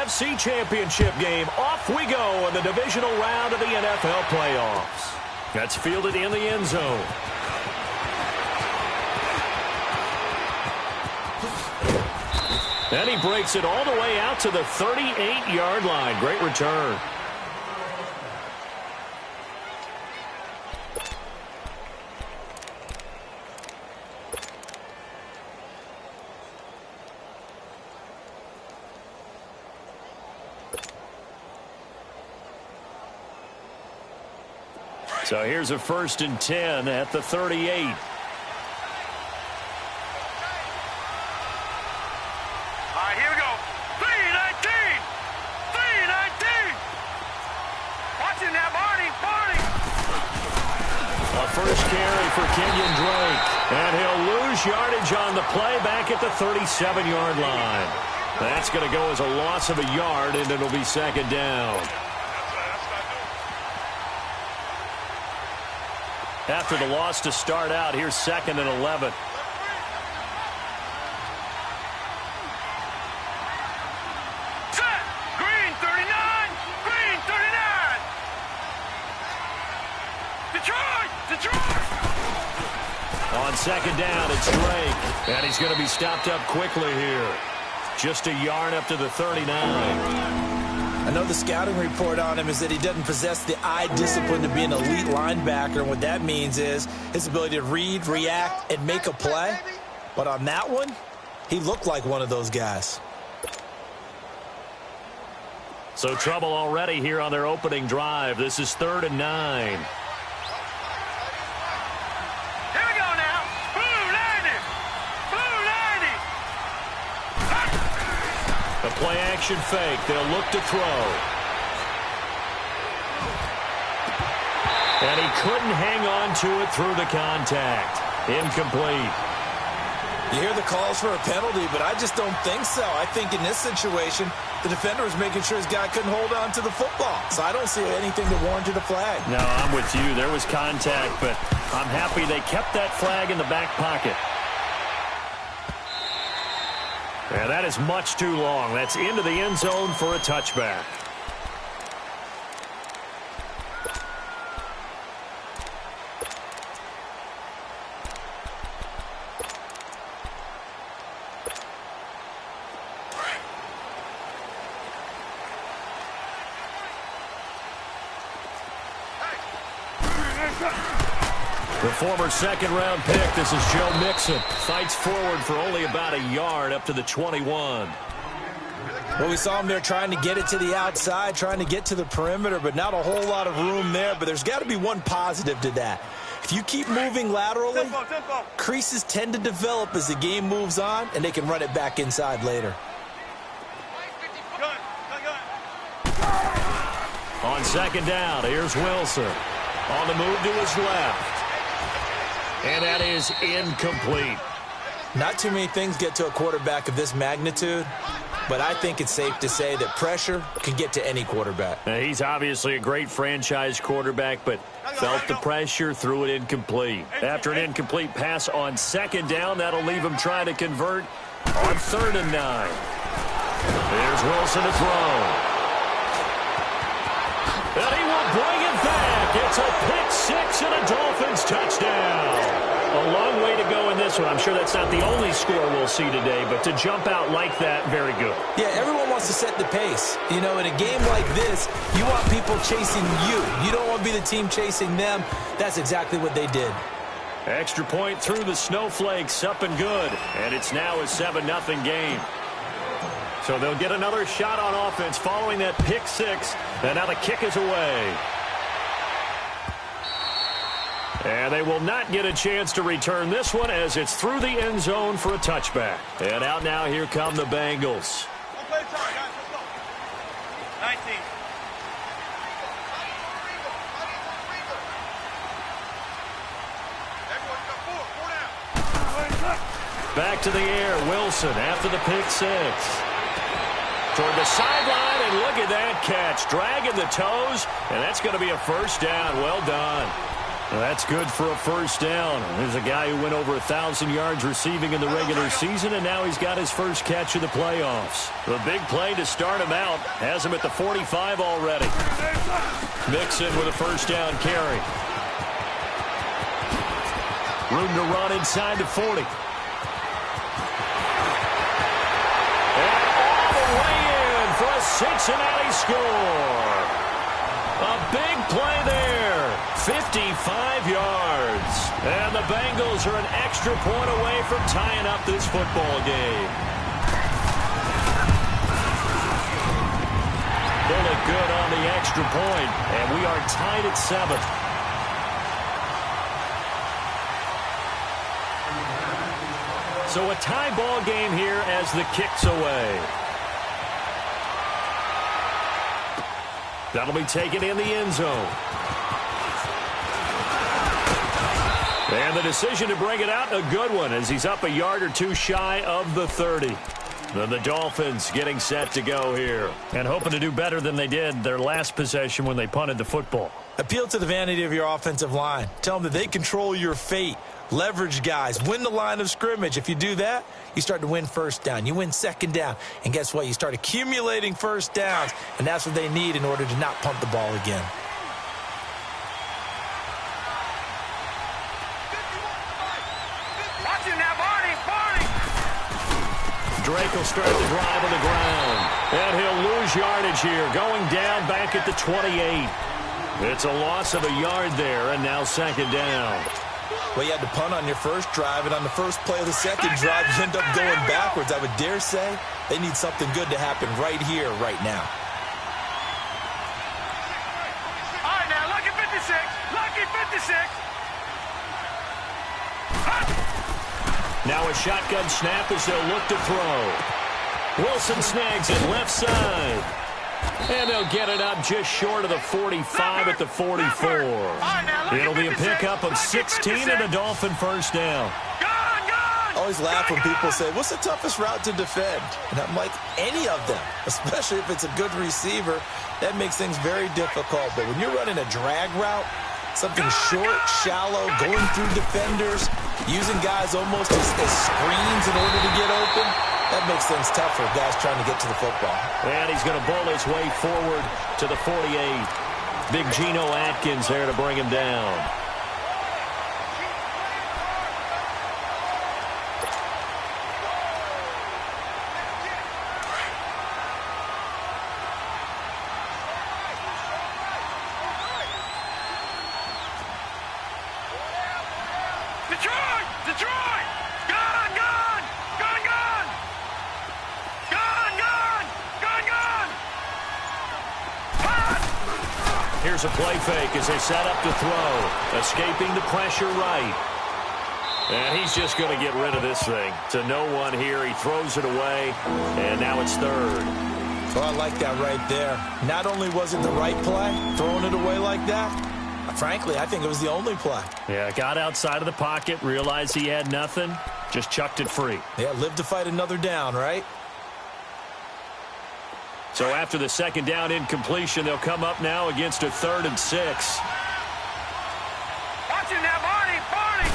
AFC Championship game. Off we go in the divisional round of the NFL playoffs. That's fielded in the end zone. And he breaks it all the way out to the 38-yard line. Great return. So here's a 1st and 10 at the 38. First carry for Kenyon Drake. And he'll lose yardage on the play back at the 37-yard line. That's going to go as a loss of a yard, and it'll be 2nd down. After the loss to start out, here's 2nd and 11. On 2nd down, it's Drake. And he's going to be stopped up quickly here. Just a yard up to the 39. I know the scouting report on him is that he doesn't possess the eye discipline to be an elite linebacker. And what that means is his ability to read, react, and make a play. But on that one, he looked like one of those guys. So trouble already here on their opening drive. This is 3rd and 9. The play-action fake. They'll look to throw. And he couldn't hang on to it through the contact. Incomplete. You hear the calls for a penalty, but I just don't think so. I think in this situation, the defender was making sure his guy couldn't hold on to the football. So I don't see anything that warranted a flag. No, I'm with you. There was contact, but I'm happy they kept that flag in the back pocket. And that is much too long. That's into the end zone for a touchback. The former 2nd-round pick, this is Joe Mixon, fights forward for only about a yard up to the 21. Well, we saw him there trying to get it to the outside, trying to get to the perimeter, but not a whole lot of room there. But there's got to be one positive to that. If you keep moving laterally, creases tend to develop as the game moves on, and they can run it back inside later. On 2nd down, here's Wilson. On the move to his left. And that is incomplete. Not too many things get to a quarterback of this magnitude, but I think it's safe to say that pressure can get to any quarterback. Now, he's obviously a great franchise quarterback, but felt the pressure, threw it incomplete. After an incomplete pass on 2nd down, that'll leave him trying to convert on 3rd and 9. Here's Wilson to throw. And he will bring it back. It's a pick-6 and a Dolphins touchdown. A long way to go in this one. I'm sure that's not the only score we'll see today, but to jump out like that, very good. Yeah, everyone wants to set the pace. You know, in a game like this, you want people chasing you. You don't want to be the team chasing them. That's exactly what they did. Extra point through the snowflakes, up and good. And it's now a 7-0 game. So they'll get another shot on offense following that pick-6. And now the kick is away. And they will not get a chance to return this one as it's through the end zone for a touchback. And out now, here come the Bengals. Don't play time, guys. Let's go. 19. Everyone come forward. 4 down. Back to the air, Wilson after the pick-6. Toward the sideline, and look at that catch. Dragging the toes, and that's going to be a 1st down. Well done. Well, that's good for a first down. There's a guy who went over 1,000 yards receiving in the regular season, and now he's got his first catch of the playoffs. The big play to start him out has him at the 45 already. Mixon with a first down carry. Room to run inside the 40. And all the way in for a Cincinnati score. A big play there. 55 yards. And the Bengals are an extra point away from tying up this football game. Bullet good on the extra point, and we are tied at 7. So a tie ball game here as the kick's away. That'll be taken in the end zone. And the decision to bring it out, a good one, as he's up a yard or two shy of the 30. Then the Dolphins getting set to go here and hoping to do better than they did their last possession when they punted the football. Appeal to the vanity of your offensive line. Tell them that they control your fate. Leverage guys. Win the line of scrimmage. If you do that, you start to win first down. You win second down. And guess what? You start accumulating first downs. And that's what they need in order to not punt the ball again. Drake will start the drive on the ground. And he'll lose yardage here, going down back at the 28. It's a loss of a yard there, and now second down. Well, you had to punt on your first drive, and on the first play of the second drive, you end up going backwards. I would dare say they need something good to happen right here, right now. All right, now, lucky 56. Lucky 56. Now a shotgun snap as they'll look to throw. Wilson snags it left side. And they'll get it up just short of the 45 at the 44. It'll be a pickup of 16 and a Dolphin first down. I always laugh when people say, what's the toughest route to defend? And I'm like, any of them, especially if it's a good receiver. That makes things very difficult. But when you're running a drag route, something short, shallow, going through defenders, using guys almost as screens in order to get open, that makes things tough for guys trying to get to the football. And he's going to bowl his way forward to the 48. Big Geno Atkins there to bring him down. Here's a play fake as they set up to throw. Escaping the pressure right. And he's just going to get rid of this thing. To no one here. He throws it away. And now it's third. Well, I like that right there. Not only was it the right play, throwing it away like that, frankly, I think it was the only play. Yeah, got outside of the pocket, realized he had nothing, just chucked it free. Yeah, live to fight another down, right? So after the second down incompletion, they'll come up now against a 3rd and 6. Watch him now, Barney! Barney!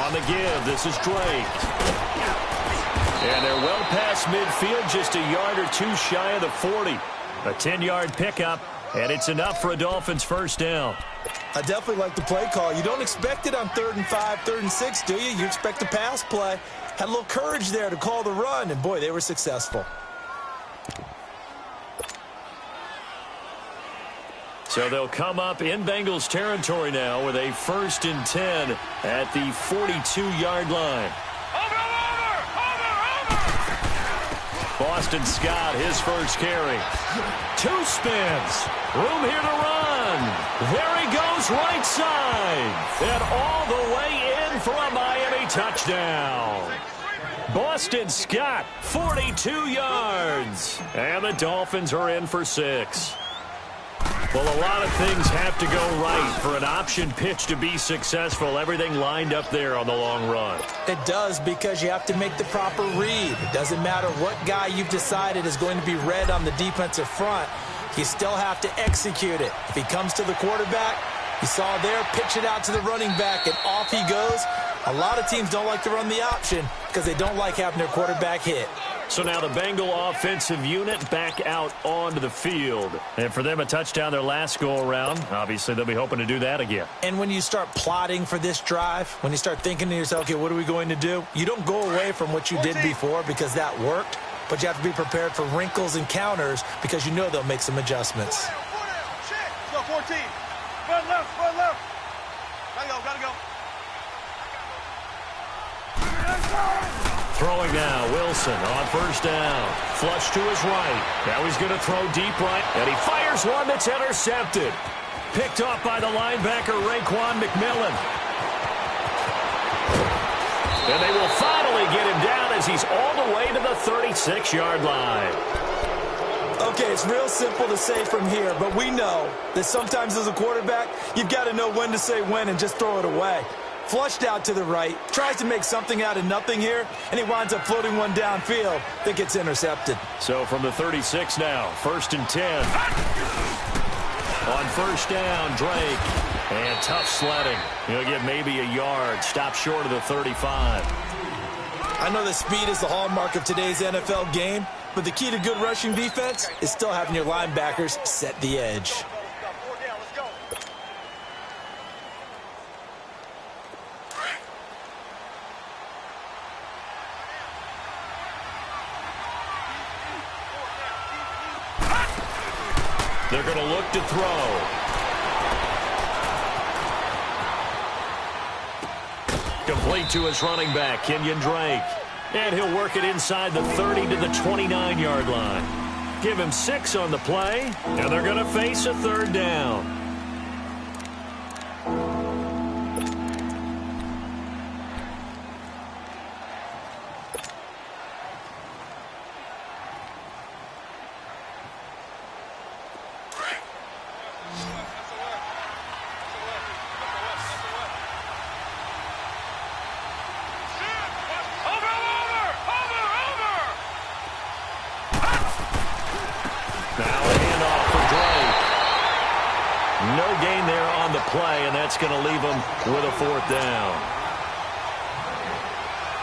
On the give, this is Drake. And they're well past midfield, just a yard or two shy of the 40. A 10-yard pickup, and it's enough for a Dolphins first down. I definitely like the play call. You don't expect it on 3rd and 5, 3rd and 6, do you? You expect a pass play. Had a little courage there to call the run, and boy, they were successful. So they'll come up in Bengals territory now with a 1st and 10 at the 42-yard line. Boston Scott, his first carry. 2 spins. Room here to run. There he goes right side. And all the way in for a Miami touchdown. Boston Scott, 42 yards. And the Dolphins are in for 6. Well, a lot of things have to go right for an option pitch to be successful. Everything lined up there on the long run. It does, because you have to make the proper read. It doesn't matter what guy you've decided is going to be read on the defensive front. You still have to execute it. If he comes to the quarterback, You saw there, pitch it out to the running back, and off he goes. A lot of teams don't like to run the option because they don't like having their quarterback hit. So now the Bengal offensive unit back out onto the field. And for them, a touchdown their last go-around. Obviously, they'll be hoping to do that again. And when you start plotting for this drive, when you start thinking to yourself, okay, what are we going to do? You don't go away from what you did before because that worked, but you have to be prepared for wrinkles and counters because you know they'll make some adjustments. Let's go, 14. Run left, run left. Gotta go. Throwing now, Wilson on first down. Flush to his right. Now he's going to throw deep right, and he fires one that's intercepted. Picked off by the linebacker, Raekwon McMillan. And they will finally get him down as he's all the way to the 36-yard line. Okay, it's real simple to say from here, but we know that sometimes as a quarterback, you've got to know when to say when and just throw it away. Flushed out to the right, tries to make something out of nothing here, and he winds up floating one downfield that gets intercepted. So from the 36 now, 1st and 10. On first down, Drake. And tough sledding. He'll get maybe a yard. Stop short of the 35. I know that speed is the hallmark of today's NFL game, but the key to good rushing defense is still having your linebackers set the edge. They're going to look to throw. Complete to his running back, Kenyon Drake. And he'll work it inside the 30 to the 29-yard line. Give him 6 on the play, and they're going to face a 3rd down. Play, and that's going to leave them with a 4th down.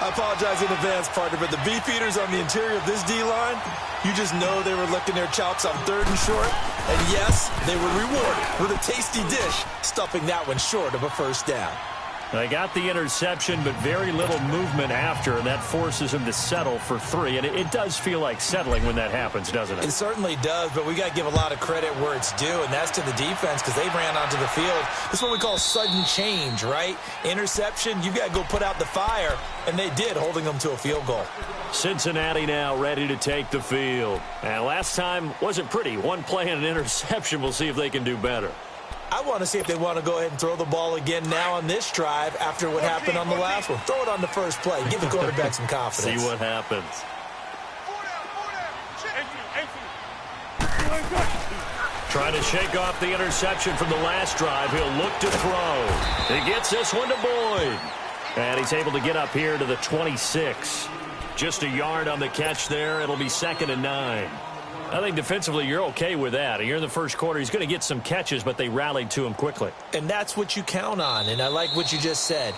I apologize in advance, partner, but the beefeaters on the interior of this D-line, you just know they were licking their chops on 3rd and short. And yes, they were rewarded with a tasty dish, stuffing that one short of a 1st down. They got the interception, but very little movement after, and that forces him to settle for 3. And it does feel like settling when that happens, doesn't it? It certainly does, but we got to give a lot of credit where it's due, and that's to the defense because they ran onto the field. This is what we call sudden change, right? Interception, you got to go put out the fire, and they did, holding them to a field goal. Cincinnati now ready to take the field. And last time wasn't pretty. One play and an interception. We'll see if they can do better. I want to see if they want to go ahead and throw the ball again now on this drive after what happened on the last one. Throw it on the first play. Give the quarterback some confidence. See what happens. Trying to shake off the interception from the last drive. He'll look to throw. He gets this one to Boyd. And he's able to get up here to the 26. Just a yard on the catch there. It'll be 2nd and 9. I think defensively you're okay with that. Here in the first quarter, he's going to get some catches, but they rallied to him quickly. And that's what you count on, and I like what you just said.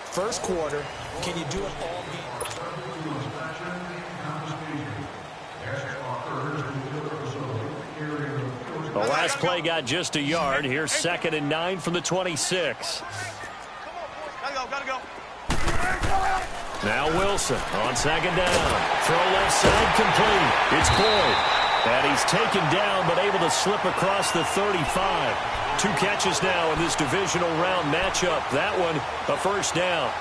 First quarter, can you do it all game? The last play got just a yard. Here's 2nd and 9 from the 26. Gotta go. Now Wilson on 2nd down. Throw left side complete. It's Boyd. And he's taken down but able to slip across the 35. 2 catches now in this divisional round matchup. That one a 1st down.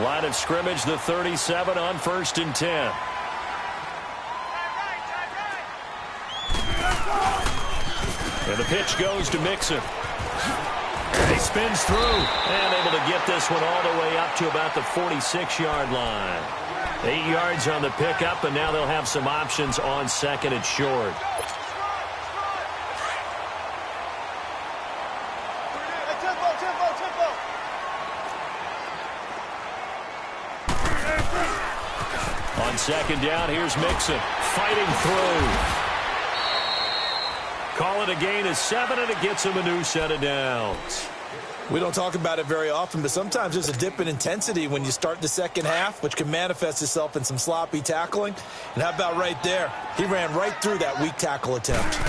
Line of scrimmage, the 37 on 1st and 10. And the pitch goes to Mixon. He spins through and able to get this one all the way up to about the 46-yard line. 8 yards on the pickup, and now they'll have some options on 2nd and short. On 2nd down, here's Mixon fighting through. Call it a gain of 7, and it gets him a new set of downs. We don't talk about it very often, but sometimes there's a dip in intensity when you start the second half, which can manifest itself in some sloppy tackling. And how about right there? He ran right through that weak tackle attempt.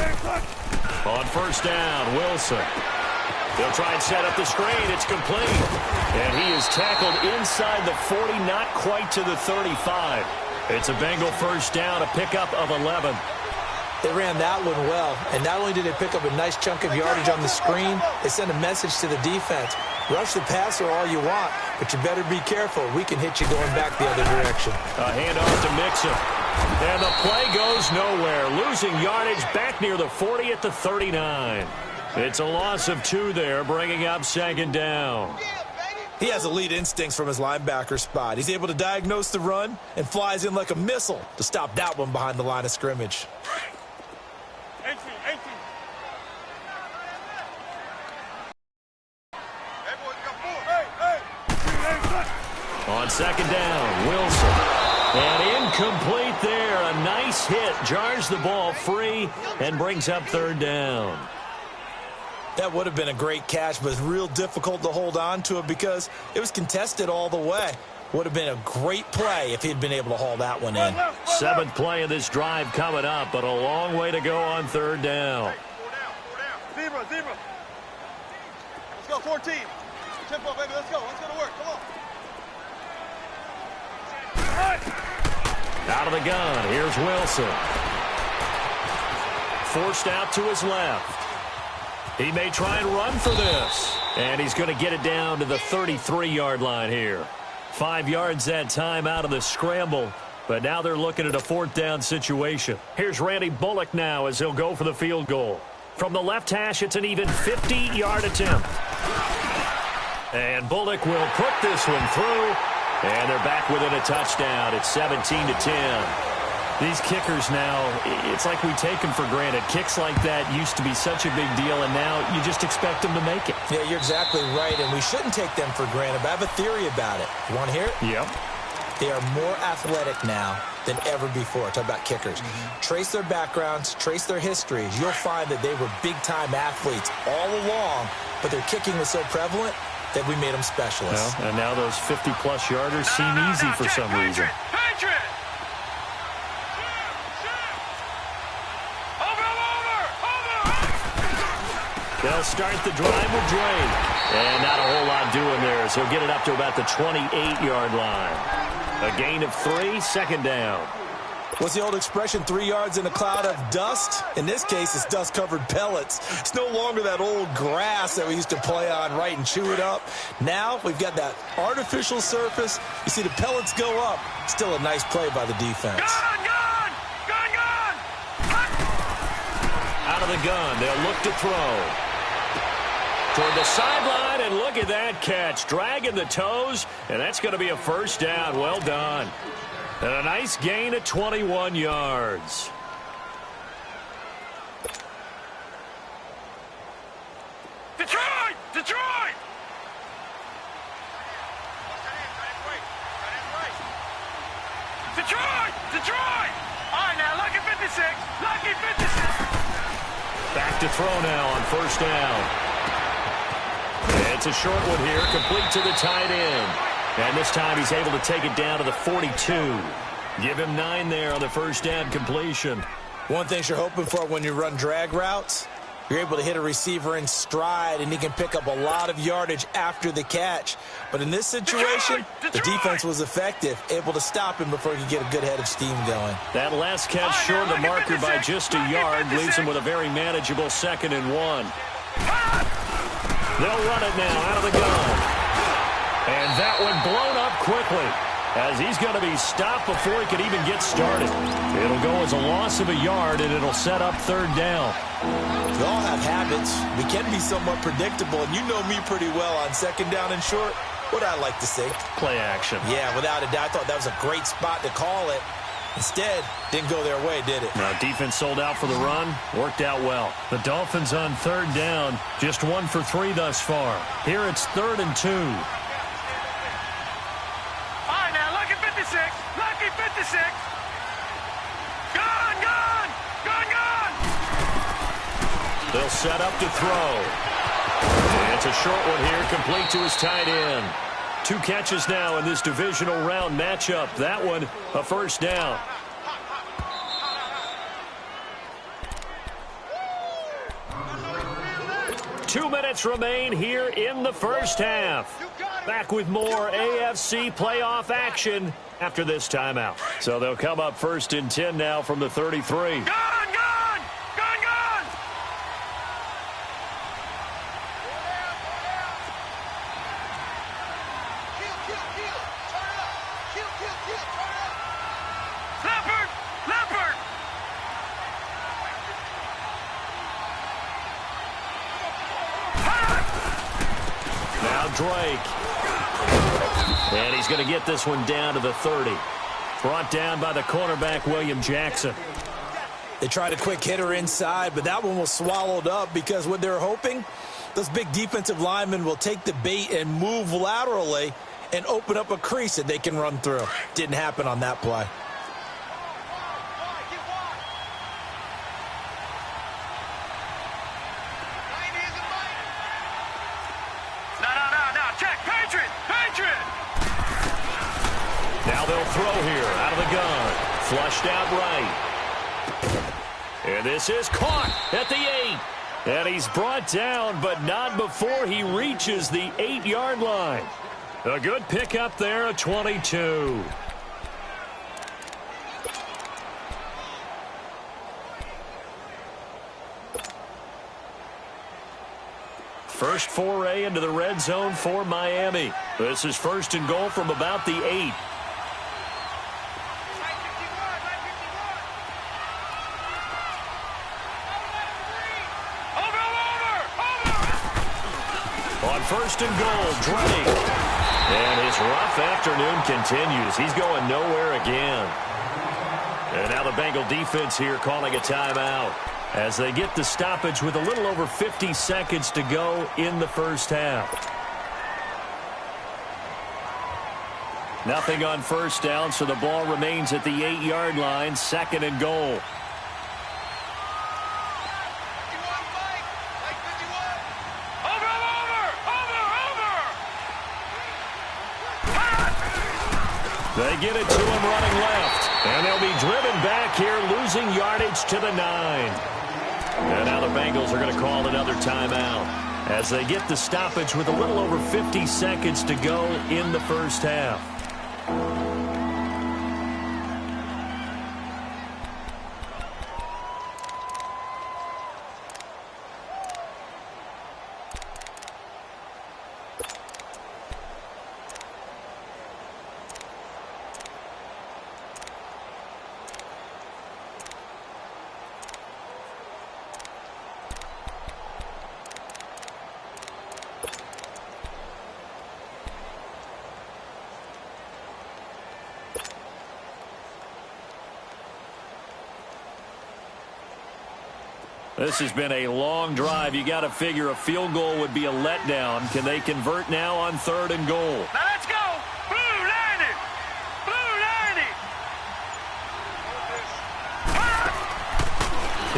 On first down, Wilson. They'll try and set up the screen. It's complete. And he is tackled inside the 40, not quite to the 35. It's a Bengal first down, a pickup of 11. They ran that one well, and not only did they pick up a nice chunk of yardage on the screen, they sent a message to the defense. Rush the passer all you want, but you better be careful. We can hit you going back the other direction. A handoff to Mixon. And the play goes nowhere. Losing yardage back near the 40 at the 39. It's a loss of 2 there, bringing up second down. He has elite instincts from his linebacker spot. He's able to diagnose the run and flies in like a missile to stop that one behind the line of scrimmage. 18. On second down, Wilson. And incomplete there. A nice hit. Jars the ball free and brings up third down. That would have been a great catch, but it's real difficult to hold on to it because it was contested all the way. Would have been a great play if he'd been able to haul that one in. 7th play of this drive coming up, but a long way to go on third down. 4 down. Zebra. Let's go, 14. Tempo, baby, let's go. Let's go to work. Come on. Out of the gun, here's Wilson. Forced out to his left. He may try and run for this. And he's going to get it down to the 33-yard line here. 5 yards that time out of the scramble. But now they're looking at a 4th down situation. Here's Randy Bullock now as he'll go for the field goal. From the left hash, it's an even 50-yard attempt. And Bullock will put this one through. And they're back within a touchdown. It's 17-10. These kickers now, it's like we take them for granted. Kicks like that used to be such a big deal, and now you just expect them to make it. Yeah, you're exactly right, and we shouldn't take them for granted, but I have a theory about it. You want to hear it? Yep. They are more athletic now than ever before. Talk about kickers. Trace their backgrounds, trace their histories. You'll find that they were big-time athletes all along, but their kicking was so prevalent that we made them specialists. Well, and now those 50-plus yarders seem easy for some reason. They'll start the drive with Drake. And not a whole lot doing there, so he'll get it up to about the 28-yard line. A gain of 3, second down. What's the old expression, 3 yards in a cloud of dust? In this case, it's dust-covered pellets. It's no longer that old grass that we used to play on, right, and chew it up. Now we've got that artificial surface. You see the pellets go up. Still a nice play by the defense. Gun! Out of the gun, they'll look to throw. Toward the sideline, and look at that catch. Dragging the toes, and that's going to be a first down. Well done. And a nice gain of 21 yards. Detroit! All right, now, lucky 56. Back to throw now on first down. It's a short one here, complete to the tight end. And this time he's able to take it down to the 42. Give him 9 there on the first down completion. One thing you're hoping for when you run drag routes, you're able to hit a receiver in stride, and he can pick up a lot of yardage after the catch. But in this situation, the defense was effective, able to stop him before he could get a good head of steam going. That last catch short of the marker by just a yard leaves him with a very manageable 2nd and 1. They'll run it now out of the gun. And that one blown up quickly as he's going to be stopped before he could even get started. It'll go as a loss of a yard, and it'll set up third down. We all have habits. We can be somewhat predictable, and you know me pretty well on second down and short. What I like to see? Play action. Yeah, without a doubt. I thought that was a great spot to call it. Instead, didn't go their way, did it? Now, defense sold out for the run. Worked out well. The Dolphins on third down. Just 1 for 3 thus far. Here it's 3rd and 2. All right, now, lucky 56. Gun! He'll set up to throw. And it's a short one here, complete to his tight end. 2 catches now in this divisional round matchup. That one, a first down. Two minutes remain here in the first half. Back with more AFC playoff action after this timeout. So they'll come up first and 10 now from the 33. Drake. And he's going to get this one down to the 30. Brought down by the cornerback, William Jackson. They tried a quick hitter inside, but that one was swallowed up because what they're hoping, those big defensive linemen will take the bait and move laterally and open up a crease that they can run through. Didn't happen on that play. Now they'll throw here out of the gun. Flushed out right. And this is caught at the 8. And he's brought down, but not before he reaches the 8-yard line. A good pickup there, a 22. First foray into the red zone for Miami. This is first and goal from about the 8. On first and goal, Drake. And his rough afternoon continues. He's going nowhere again. And now the Bengal defense here calling a timeout as they get the stoppage with a little over 50 seconds to go in the first half. Nothing on first down, so the ball remains at the 8-yard line, second and goal. They get it to him running left. And they'll be driven back here, losing yardage to the 9. And now the Bengals are going to call another timeout as they get the stoppage with a little over 50 seconds to go in the first half. This has been a long drive. You got to figure a field goal would be a letdown. Can they convert now on third and goal? Now let's go. Blue 90. Blue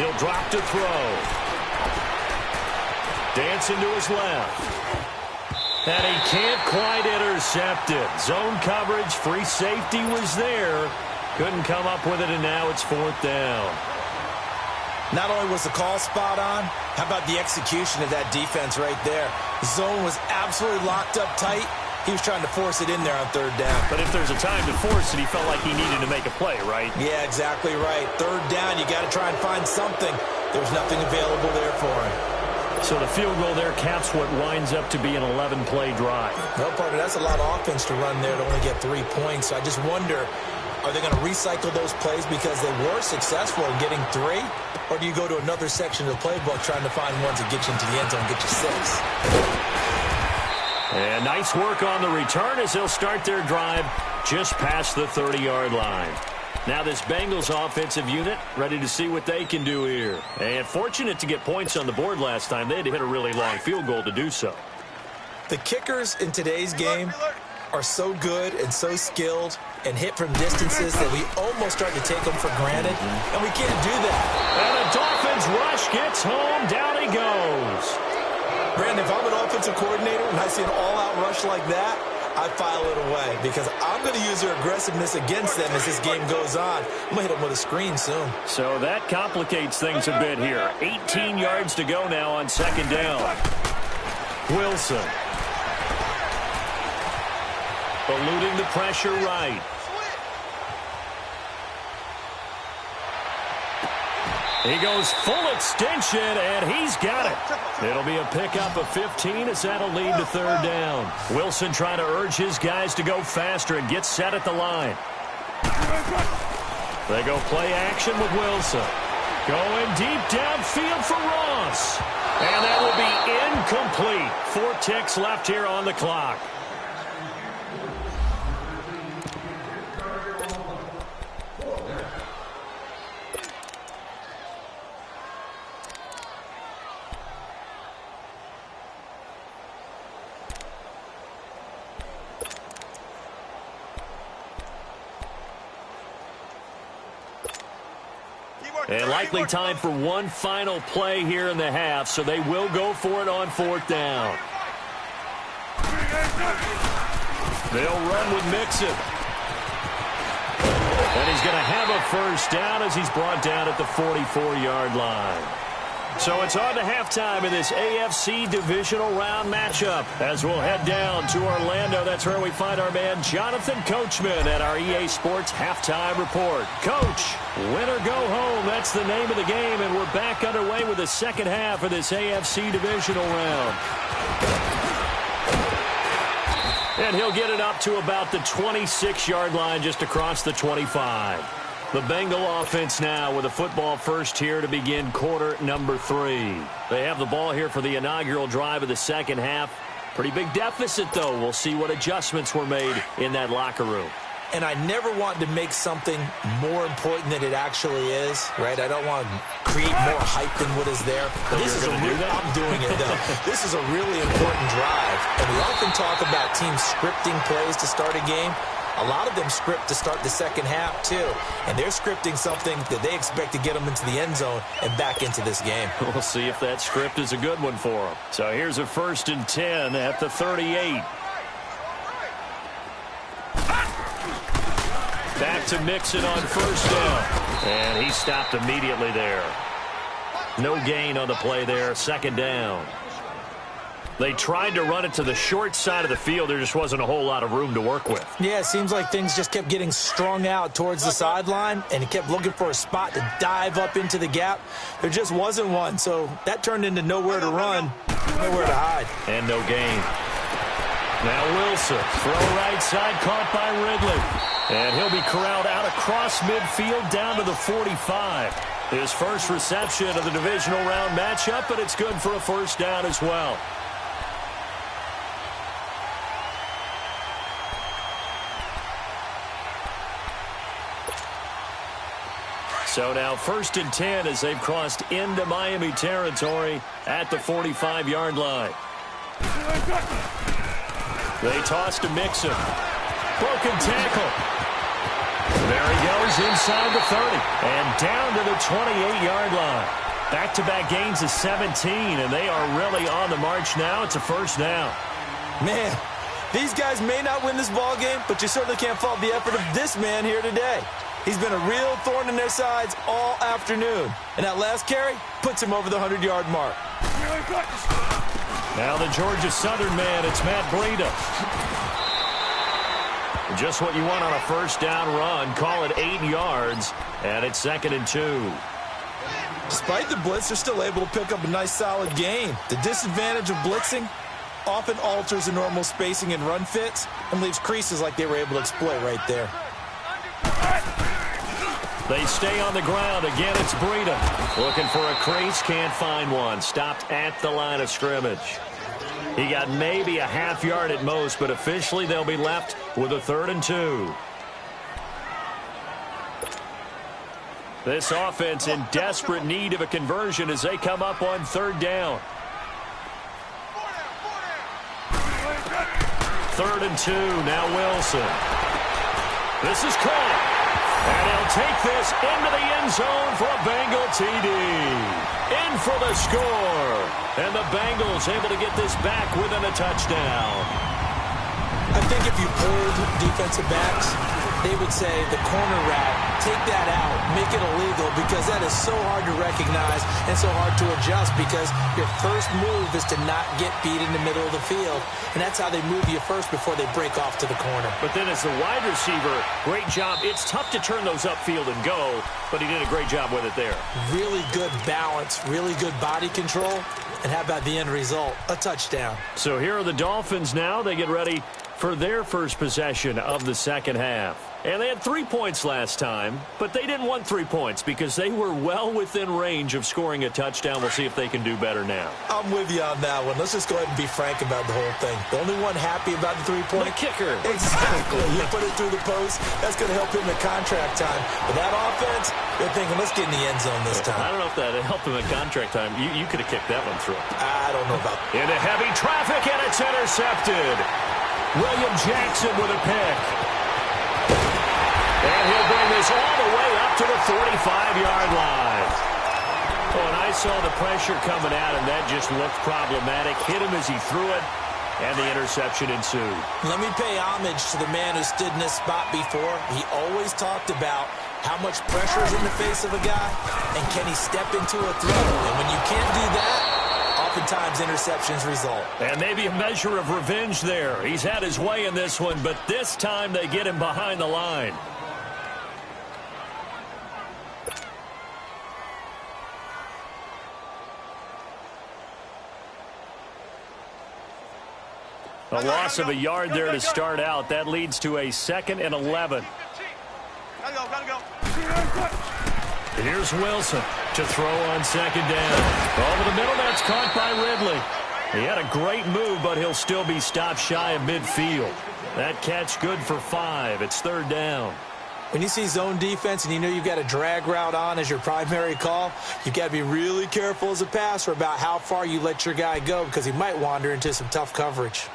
90. He'll drop to throw. Dancing to his left. And he can't quite intercept it. Zone coverage, free safety was there. Couldn't come up with it, and now it's fourth down. Not only was the call spot on, how about the execution of that defense right there? The zone was absolutely locked up tight. He was trying to force it in there on third down. But if there's a time to force it, he felt like he needed to make a play, right? Yeah, exactly right. Third down, you got to try and find something. There was nothing available there for him. So the field goal there caps what winds up to be an 11-play drive. Well, partner, that's a lot of offense to run there to only get 3 points. So I just wonder, are they going to recycle those plays because they were successful in getting 3? Or do you go to another section of the playbook trying to find ones that get you into the end zone and get you 6? And nice work on the return as they'll start their drive just past the 30-yard line. Now this Bengals offensive unit ready to see what they can do here. And fortunate to get points on the board last time. They had to hit a really long field goal to do so. The kickers in today's game are so good and so skilled and hit from distances that we almost start to take them for granted, and we can't do that. And the Dolphins rush gets home. Down he goes. Brandon, if I'm an offensive coordinator and I see an all-out rush like that, I file it away because I'm going to use their aggressiveness against them as this game goes on. I'm going to hit them with a screen soon. So that complicates things a bit here. 18 yards to go now on second down. Wilson. Eluding the pressure right. He goes full extension, and he's got it. It'll be a pickup of 15 as that'll lead to third down. Wilson trying to urge his guys to go faster and get set at the line. They go play action with Wilson. Going deep downfield for Ross. And that will be incomplete. 4 ticks left here on the clock. And likely time for one final play here in the half, so they will go for it on fourth down. They'll run with Mixon. And he's going to have a first down as he's brought down at the 44-yard line. So it's on to halftime in this AFC divisional round matchup as we'll head down to Orlando. That's where we find our man Jonathan Coachman at our EA Sports Halftime Report. Coach, win or go home, that's the name of the game, and we're back underway with the second half of this AFC divisional round. And he'll get it up to about the 26-yard line just across the 25. The Bengal offense now with a football first here to begin quarter number 3. They have the ball here for the inaugural drive of the second half. Pretty big deficit, though. We'll see what adjustments were made in that locker room. And I never want to make something more important than it actually is, right? I don't want to create more hype than what is there. But this is I'm doing it, though. This is a really important drive. And we often talk about teams scripting plays to start a game. A lot of them script to start the second half, too. And they're scripting something that they expect to get them into the end zone and back into this game. We'll see if that script is a good one for them. So here's a 1st and 10 at the 38. Back to Mixon on first down. And he stopped immediately there. No gain on the play there. Second down. They tried to run it to the short side of the field. There just wasn't a whole lot of room to work with. Yeah, it seems like things just kept getting strung out towards the sideline, and he kept looking for a spot to dive up into the gap. There just wasn't one, so that turned into nowhere to run, nowhere to hide. And no gain. Now Wilson, throw right side, caught by Ridley. And he'll be corralled out across midfield down to the 45. His first reception of the divisional round matchup, but it's good for a first down as well. So now 1st and 10 as they've crossed into Miami territory at the 45-yard line. They toss to Mixon. Broken tackle. There he goes inside the 30 and down to the 28-yard line. Back-to-back gains of 17, and they are really on the march now. It's a first down. Man, these guys may not win this ball game, but you certainly can't fault the effort of this man here today. He's been a real thorn in their sides all afternoon. And that last carry puts him over the 100-yard mark. Now the Georgia Southern man, it's Matt Breida. Just what you want on a first down run. Call it 8 yards, and it's 2nd and 2. Despite the blitz, they're still able to pick up a nice, solid gain. The disadvantage of blitzing often alters the normal spacing and run fits and leaves creases like they were able to exploit right there. They stay on the ground. Again, it's Breida. Looking for a crease, can't find one. Stopped at the line of scrimmage. He got maybe a half yard at most, but officially they'll be left with a 3rd and 2. This offense in desperate need of a conversion as they come up on 3rd down. 3rd and 2. Now Wilson. This is caught. And he'll take this into the end zone for a Bengal TD. In for the score. And the Bengals able to get this back within a touchdown. I think if you pulled defensive backs, they would say the corner route, take that out, make it illegal, because that is so hard to recognize and so hard to adjust, because your first move is to not get beat in the middle of the field, and that's how they move you first before they break off to the corner. But then as the wide receiver, great job. It's tough to turn those upfield and go, but he did a great job with it there. Really good balance, really good body control, and how about the end result? A touchdown. So here are the Dolphins now. They get ready for their first possession of the second half. And they had 3 points last time, but they didn't want 3 points because they were well within range of scoring a touchdown. We'll see if they can do better now. I'm with you on that one. Let's just go ahead and be frank about the whole thing. The only one happy about the 3-point? The kicker. Exactly. You put it through the post, that's going to help him in contract time. But that offense, they're thinking, let's get in the end zone this time. I don't know if that helped him in contract time. You could have kicked that one through. I don't know about that. Into heavy traffic, and it's intercepted. William Jackson with a pick. And he'll bring this all the way up to the 45-yard line. Oh, and I saw the pressure coming out, and that just looked problematic. Hit him as he threw it, and the interception ensued. Let me pay homage to the man who stood in this spot before. He always talked about how much pressure is in the face of a guy, and can he step into a throw. And when you can't do that, oftentimes interceptions result. And maybe a measure of revenge there. He's had his way in this one, but this time they get him behind the line. A loss of a yard there to start out. That leads to a 2nd and 11. Gotta go. And here's Wilson to throw on 2nd down. Over the middle, that's caught by Ridley. He had a great move, but he'll still be stopped shy of midfield. That catch good for 5. It's 3rd down. When you see zone defense and you know you've got a drag route on as your primary call, you've got to be really careful as a passer about how far you let your guy go, because he might wander into some tough coverage.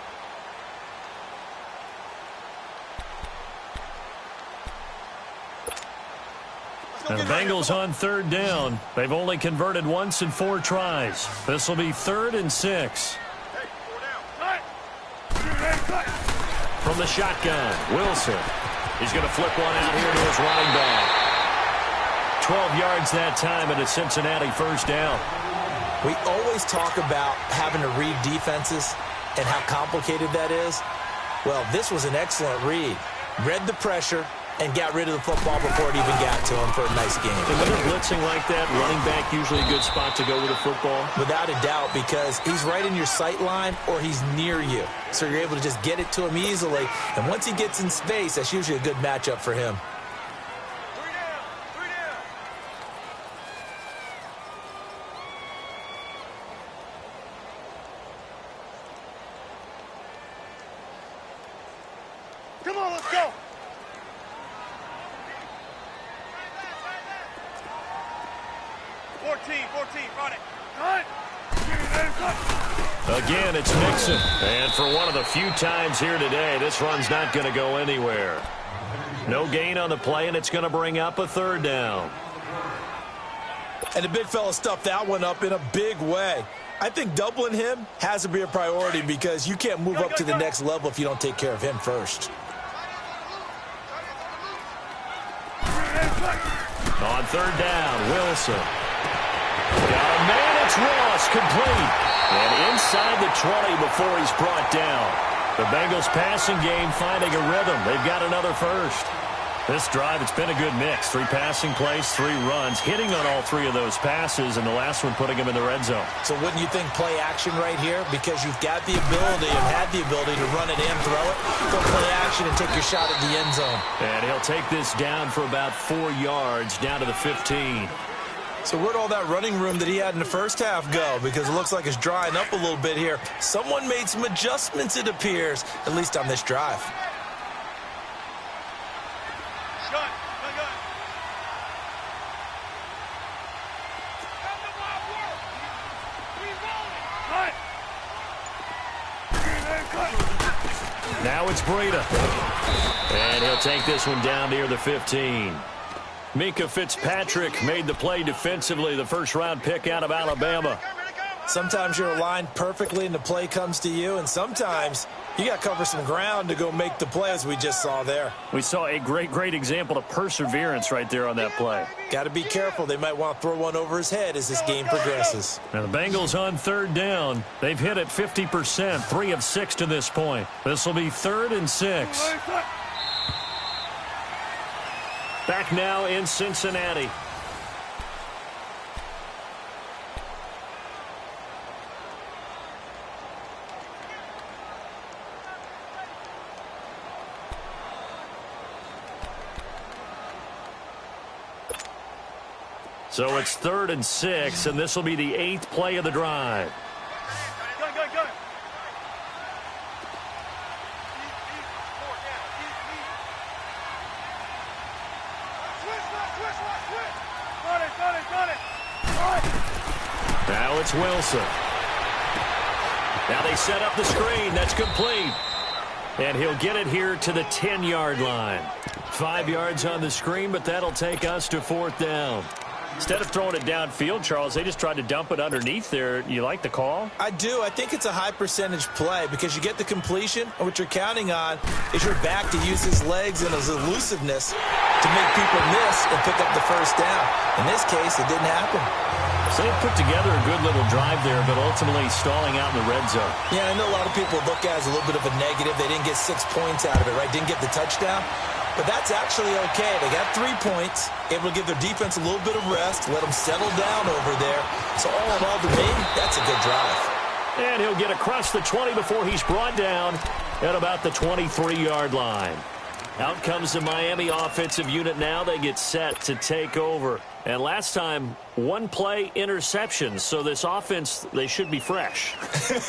And the Bengals on 3rd down. They've only converted once in 4 tries. This will be 3rd and 6. From the shotgun, Wilson. He's going to flip one out here to his running back. 12 yards that time and a Cincinnati 1st down. We always talk about having to read defenses and how complicated that is. Well, this was an excellent read. Read the pressure and got rid of the football before it even got to him for a nice game. And when they're blitzing like that, running back usually a good spot to go with the football? Without a doubt, because he's right in your sight line or he's near you. So you're able to just get it to him easily. And once he gets in space, that's usually a good matchup for him. Come on, let's go. Again, it's Mixon. And for one of the few times here today, this run's not going to go anywhere. No gain on the play, and it's going to bring up a 3rd down. And the big fella stuffed that one up in a big way. I think doubling him has to be a priority, because you can't move up to the next level if you don't take care of him first. On 3rd down, Wilson. Got a man, it's Ross, complete. And inside the 20 before he's brought down. The Bengals passing game finding a rhythm. They've got another 1st. This drive, it's been a good mix. 3 passing plays, 3 runs, hitting on all 3 of those passes, and the last one putting him in the red zone. So wouldn't you think play action right here? Because you've got the ability and had the ability to run it and throw it. Go play action and take your shot at the end zone. And he'll take this down for about 4 yards, down to the 15. So where'd all that running room that he had in the first half go? Because it looks like it's drying up a little bit here. Someone made some adjustments, it appears, at least on this drive. Now it's Breida. And he'll take this one down near the 15. Minkah Fitzpatrick made the play defensively, the first-round pick out of Alabama. Sometimes you're aligned perfectly and the play comes to you, and sometimes you got to cover some ground to go make the play, as we just saw there. We saw a great example of perseverance right there on that play. Got to be careful. They might want to throw one over his head as this game progresses. Now the Bengals on third down. They've hit it 50%, 3 of 6 to this point. This will be 3rd and 6. Back now in Cincinnati. So it's 3rd and 6, and this will be the 8th play of the drive. Go. Now it's Wilson. Now they set up the screen. That's complete. And he'll get it here to the 10-yard line. 5 yards on the screen, but that'll take us to 4th down. Instead of throwing it downfield, Charles, they just tried to dump it underneath there. You like the call? I do. I think it's a high-percentage play because you get the completion, and what you're counting on is your back to use his legs and his elusiveness to make people miss and pick up the first down. In this case, it didn't happen. So they put together a good little drive there, but ultimately stalling out in the red zone. Yeah, I know a lot of people look at it as a little bit of a negative. They didn't get 6 points out of it, right? Didn't get the touchdown. But that's actually okay. They got 3 points, able to give their defense a little bit of rest, let them settle down over there. So all in all, to me, that's a good drive. And he'll get across the 20 before he's brought down at about the 23-yard line. Out comes the Miami offensive unit now. They get set to take over. And last time, 1 play interception. So this offense, they should be fresh.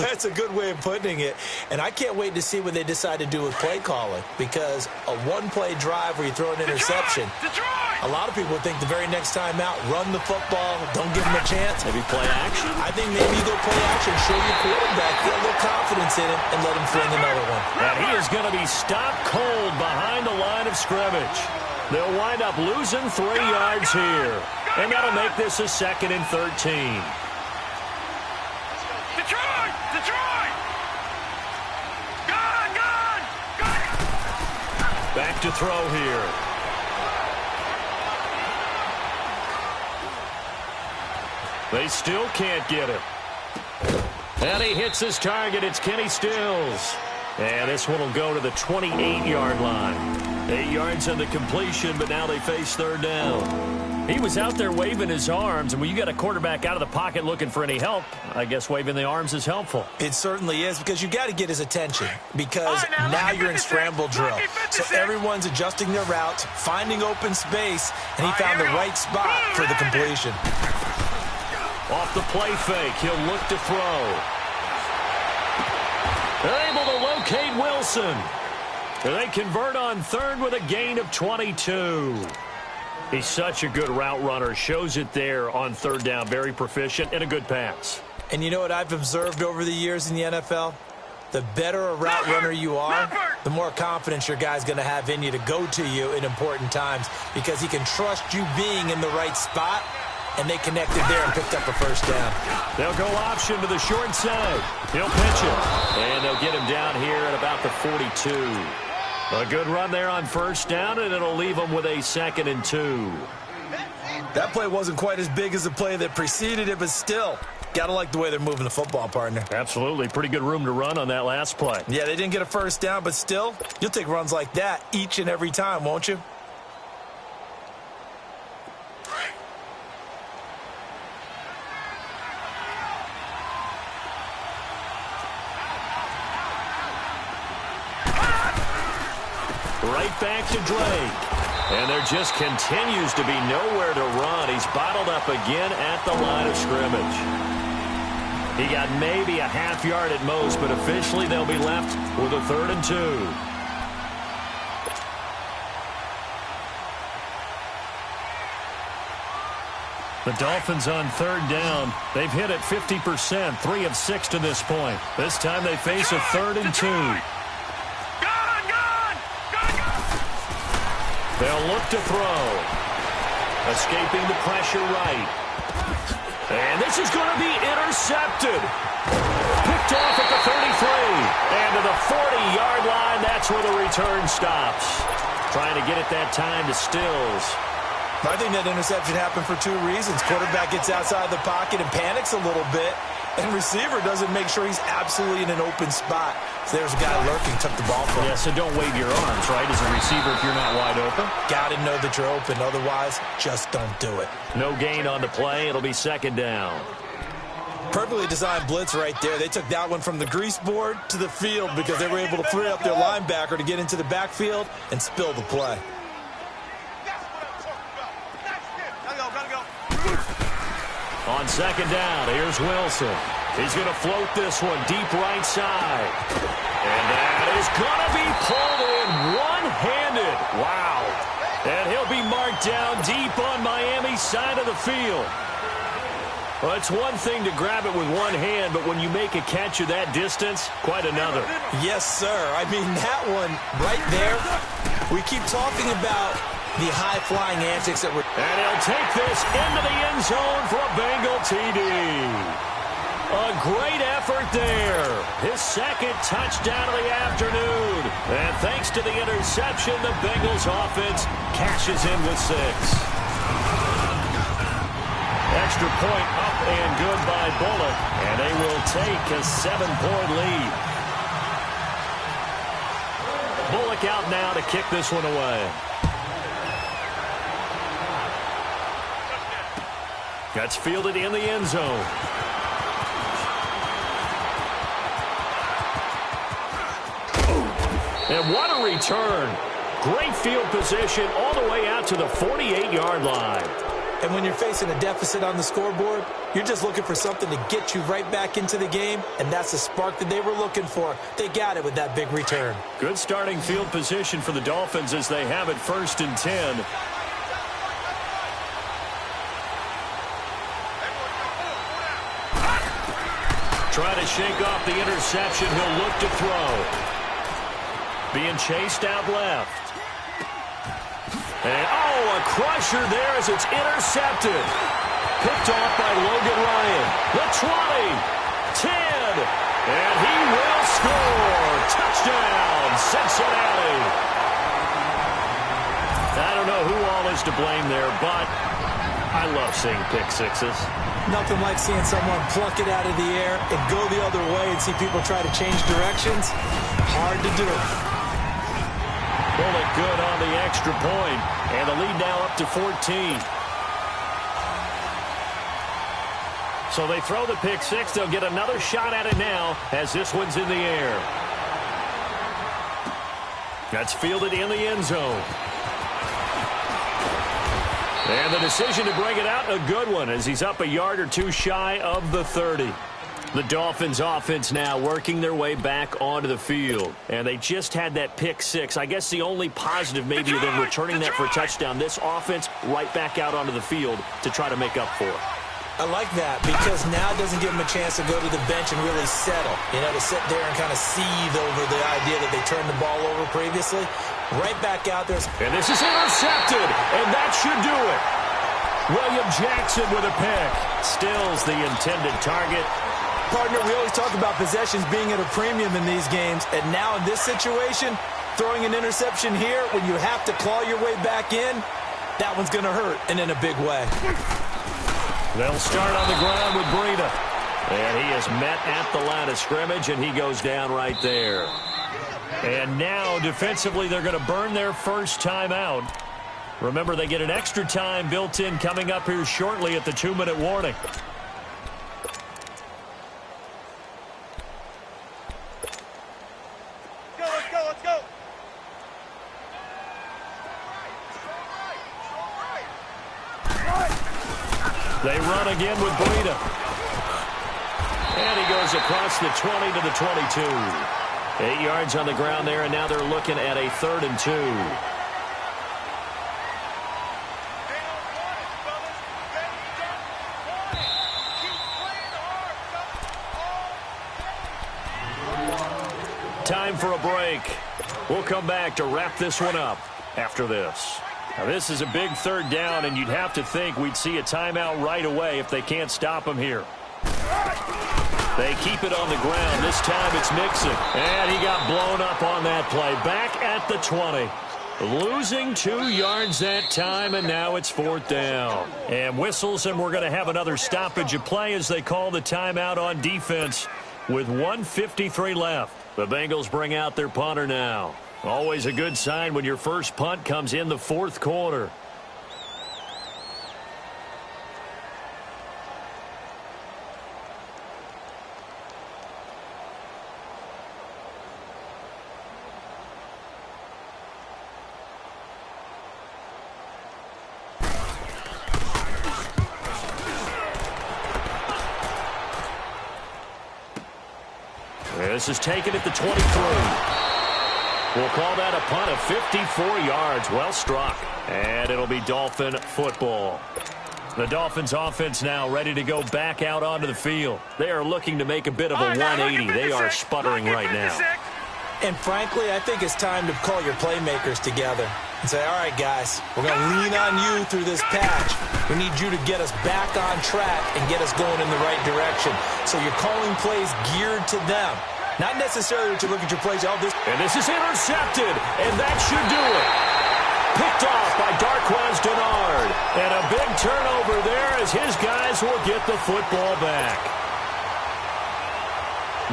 That's a good way of putting it. And I can't wait to see what they decide to do with play calling. Because a 1-play drive where you throw an interception, a lot of people think the very next time out, run the football, don't give them a chance. Maybe play action? I think maybe you go play action, show your quarterback, get a little confidence in him, and let him fling another one. And he is going to be stopped cold behind the line of scrimmage. They'll wind up losing 3 yards here. And that'll make this a 2nd and 13. Detroit! Gone! Back to throw here. They still can't get it. And he hits his target. It's Kenny Stills. And this one will go to the 28-yard line. 8 yards on the completion, but now they face 3rd down. He was out there waving his arms, and when you got a quarterback out of the pocket looking for any help, I guess waving the arms is helpful. It certainly is, because you got to get his attention, because now you're in scramble drill. So everyone's adjusting their routes, finding open space, and he found the right spot for the completion. Off the play fake, he'll look to throw. They're able to locate Wilson. They convert on 3rd with a gain of 22. He's such a good route runner. Shows it there on 3rd down. Very proficient and a good pass. And you know what I've observed over the years in the NFL? The better a route runner you are, the more confidence your guy's going to have in you to go to you in important times, because he can trust you being in the right spot, and they connected there and picked up a first down. They'll go option to the short side. He'll pitch it. And they'll get him down here at about the 42. A good run there on 1st down, and it'll leave them with a 2nd and 2. That play wasn't quite as big as the play that preceded it, but still, got to like the way they're moving the football, partner. Absolutely. Pretty good room to run on that last play. Yeah, they didn't get a first down, but still, you'll take runs like that each and every time, won't you? Right back to Drake. And there just continues to be nowhere to run. He's bottled up again at the line of scrimmage. He got maybe a half yard at most, but officially they'll be left with a 3rd and 2. The Dolphins on 3rd down. They've hit it 50%, 3 of 6 to this point. This time they face a 3rd and 2. Go! They'll look to throw. Escaping the pressure right. And this is going to be intercepted. Picked off at the 33. And to the 40-yard line, that's where the return stops. Trying to get it that time to Stills. I think that interception happened for two reasons. Quarterback gets outside the pocket and panics a little bit, and receiver doesn't make sure he's absolutely in an open spot. So there's a guy lurking, took the ball from him. Yeah, so don't wave your arms, right, as a receiver if you're not wide open. Got to know that you're open. Otherwise, just don't do it. No gain on the play. It'll be second down. Perfectly designed blitz right there. They took that one from the grease board to the field because they were able to free up their linebacker to get into the backfield and spill the play. On second down, here's Wilson. He's going to float this one deep right side. And that is going to be pulled in one-handed. Wow. And he'll be marked down deep on Miami's side of the field. Well, it's one thing to grab it with one hand, but when you make a catch of that distance, quite another. Yes, sir. I mean, that one right there, we keep talking about the high-flying antics that were... And he'll take this into the end zone for a Bengal TD. A great effort there. His second touchdown of the afternoon. And thanks to the interception, the Bengals offense cashes in with 6. Extra point up and good by Bullock. And they will take a 7-point lead. Bullock out now to kick this one away. That's fielded in the end zone. And what a return. Great field position all the way out to the 48-yard line. And when you're facing a deficit on the scoreboard, you're just looking for something to get you right back into the game, and that's the spark that they were looking for. They got it with that big return. Good starting field position for the Dolphins as they have it 1st and 10. Try to shake off the interception. He'll look to throw. Being chased out left. And, a crusher there as it's intercepted. Picked off by Logan Ryan. The 20, 10, and he will score. Touchdown, Cincinnati. I don't know who all is to blame there, but I love seeing pick sixes. Nothing like seeing someone pluck it out of the air and go the other way and see people try to change directions. Hard to do. Bullock good on the extra point, and the lead now up to 14. So they throw the pick six. They'll get another shot at it now as this one's in the air. That's fielded in the end zone. And the decision to bring it out, a good one, as he's up a yard or two shy of the 30. The Dolphins offense now working their way back onto the field. And they just had that pick six. I guess the only positive maybe of them returning that for a touchdown. This offense right back out onto the field to try to make up for it. I like that because now it doesn't give them a chance to go to the bench and really settle. You know, to sit there and kind of seethe over the idea that they turned the ball over previously. Right back out there. And this is intercepted, and that should do it. William Jackson with a pick. Stills the intended target. Partner, we always talk about possessions being at a premium in these games, and now in this situation, throwing an interception here when you have to claw your way back in, that one's going to hurt, and in a big way. They'll start on the ground with Breida. And he is met at the line of scrimmage, and he goes down right there. And now, defensively, they're going to burn their first timeout. Remember, they get an extra time built in coming up here shortly at the 2-minute warning. Let's go. They run again with Breida. And he goes across the 20 to the 22. 8 yards on the ground there, and now they're looking at a 3rd and 2. Time for a break. We'll come back to wrap this one up after this. Now, this is a big third down, and you'd have to think we'd see a timeout right away if they can't stop him here. They keep it on the ground. This time it's Mixon. And he got blown up on that play. Back at the 20. Losing 2 yards that time, and now it's 4th down. And whistles, and we're going to have another stoppage of play as they call the timeout on defense with 1:53 left. The Bengals bring out their punter now. Always a good sign when your first punt comes in the 4th quarter. This is taken at the 23. We'll call that a punt of 54 yards. Well struck. And it'll be Dolphin football. The Dolphins offense now ready to go back out onto the field. They are looking to make a bit of a 180. They are sputtering right now. And frankly, I think it's time to call your playmakers together and say, all right, guys, we're going to lean on you through this patch. We need you to get us back on track and get us going in the right direction. So you're calling plays geared to them. Not necessarily that you look at your plays, and this is intercepted, and that should do it. Picked off by Darquez Dennard. And a big turnover there as his guys will get the football back.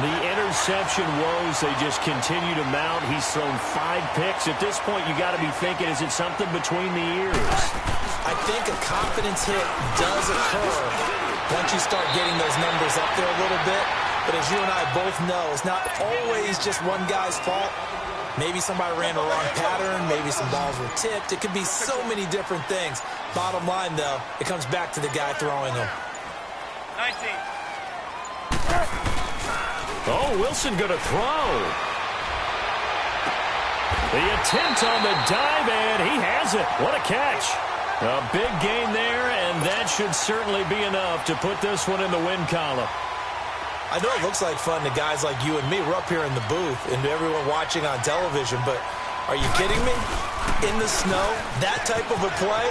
The interception woes, they just continue to mount. He's thrown 5 picks. At this point, you got to be thinking, is it something between the ears? I think a confidence hit does occur once you start getting those numbers up there a little bit. But as you and I both know, it's not always just one guy's fault. Maybe somebody ran a wrong pattern. Maybe some balls were tipped. It could be so many different things. Bottom line, though, it comes back to the guy throwing them. 19. Oh, Wilson going to throw. The attempt on the dive, and he has it. What a catch. A big gain there, and that should certainly be enough to put this one in the win column. I know it looks like fun to guys like you and me. We're up here in the booth and to everyone watching on television, but are you kidding me? In the snow, that type of a play,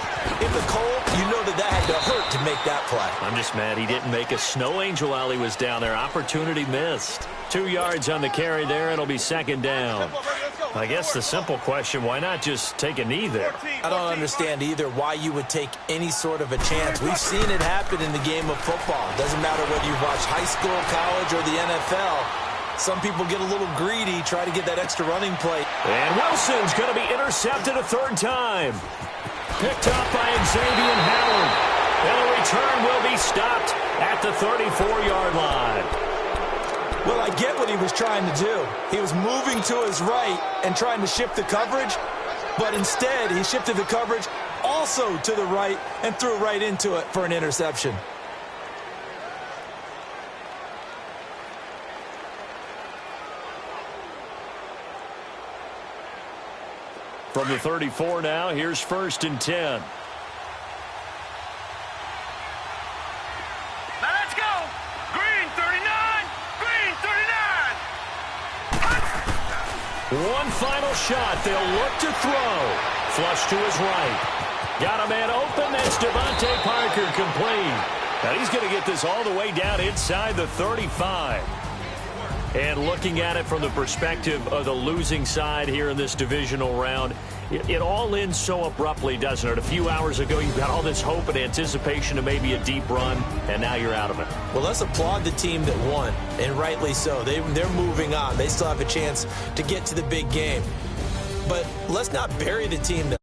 in the cold, you know that had to hurt to make that play. I'm just mad he didn't make a snow angel while he was down there. Opportunity missed. 2 yards on the carry there. It'll be 2nd down. I guess the simple question, why not just take a knee there? I don't understand either why you would take any sort of a chance. We've seen it happen in the game of football. Doesn't matter whether you watch high school, college, or the NFL. Some people get a little greedy, try to get that extra running play. And Wilson's going to be intercepted a 3rd time. Picked up by Xavier Howard. And the return will be stopped at the 34-yard line. Well, I get what he was trying to do. He was moving to his right and trying to shift the coverage, but instead he shifted the coverage also to the right and threw right into it for an interception. From the 34 now, here's 1st and 10. Let's go. Green 39. Green 39. One final shot. They'll look to throw. Flush to his right. Got a man open. That's Devontae Parker complete. Now he's going to get this all the way down inside the 35. And looking at it from the perspective of the losing side here in this divisional round, it all ends so abruptly, doesn't it? A few hours ago, you got all this hope and anticipation of maybe a deep run, and now you're out of it. Well, let's applaud the team that won, and rightly so. They're moving on. They still have a chance to get to the big game. But let's not bury the team that